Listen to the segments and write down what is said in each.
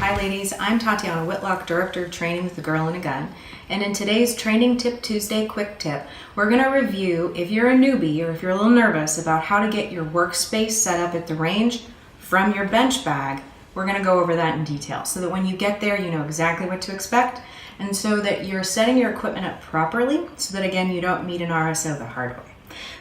Hi ladies, I'm Tatiana Whitlock, Director of Training with the Girl in a Gun, and in today's Training Tip Tuesday Quick Tip, we're going to review if you're a newbie or if you're a little nervous about how to get your workspace set up at the range from your bench bag. We're going to go over that in detail so that when you get there you know exactly what to expect and so that you're setting your equipment up properly so that again you don't meet an RSO the hard way.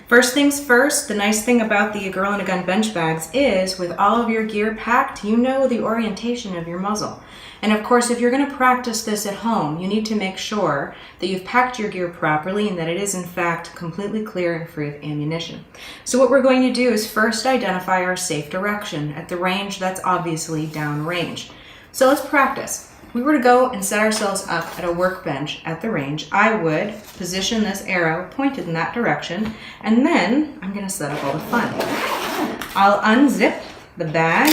First things first, the nice thing about the Girl in a Gun bench bags is with all of your gear packed, you know the orientation of your muzzle. And of course, if you're going to practice this at home, you need to make sure that you've packed your gear properly and that it is in fact completely clear and free of ammunition. So what we're going to do is first identify our safe direction. At the range, that's obviously downrange. So let's practice. If we were to go and set ourselves up at a workbench at the range, I would position this arrow pointed in that direction, and then I'm going to set up all the fun. I'll unzip the bag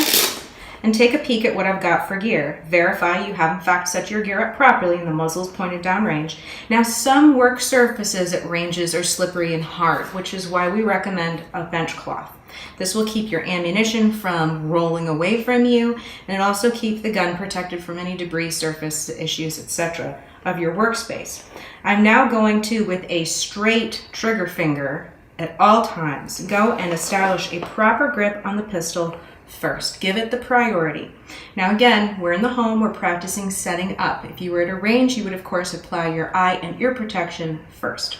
and take a peek at what I've got for gear. Verify you have in fact set your gear up properly and the muzzle is pointed downrange. Now some work surfaces at ranges are slippery and hard, which is why we recommend a bench cloth. This will keep your ammunition from rolling away from you, and it also keeps the gun protected from any debris, surface issues, etc. of your workspace. I'm now going to, with a straight trigger finger at all times, go and establish a proper grip on the pistol first. Give it the priority. Now again, we're in the home, we're practicing setting up. If you were at a range, you would of course apply your eye and ear protection first.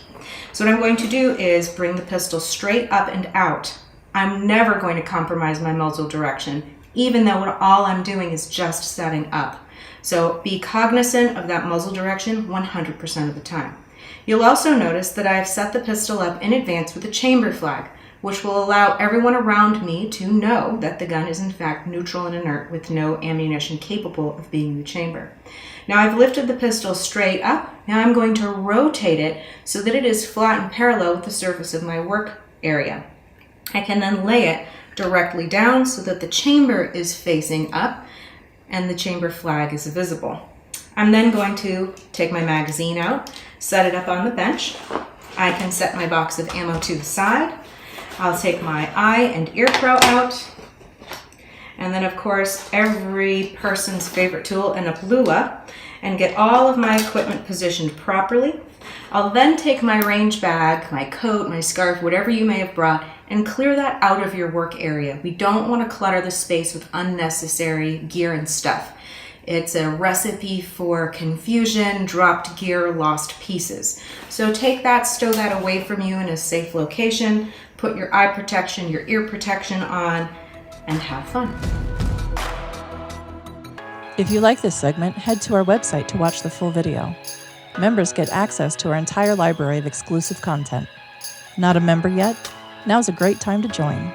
So what I'm going to do is bring the pistol straight up and out. I'm never going to compromise my muzzle direction, even though all I'm doing is just setting up. So be cognizant of that muzzle direction 100% of the time. You'll also notice that I've set the pistol up in advance with a chamber flag, which will allow everyone around me to know that the gun is in fact neutral and inert with no ammunition capable of being in the chamber. Now I've lifted the pistol straight up. Now I'm going to rotate it so that it is flat and parallel with the surface of my work area. I can then lay it directly down so that the chamber is facing up and the chamber flag is visible. I'm then going to take my magazine out, set it up on the bench. I can set my box of ammo to the side. I'll take my eye and ear pro out. And then of course every person's favorite tool, an Aplula, and get all of my equipment positioned properly. I'll then take my range bag, my coat, my scarf, whatever you may have brought, and clear that out of your work area. We don't want to clutter the space with unnecessary gear and stuff. It's a recipe for confusion, dropped gear, lost pieces. So take that, stow that away from you in a safe location, put your eye protection, your ear protection on, and have fun. If you like this segment, head to our website to watch the full video. Members get access to our entire library of exclusive content. Not a member yet? Now's a great time to join.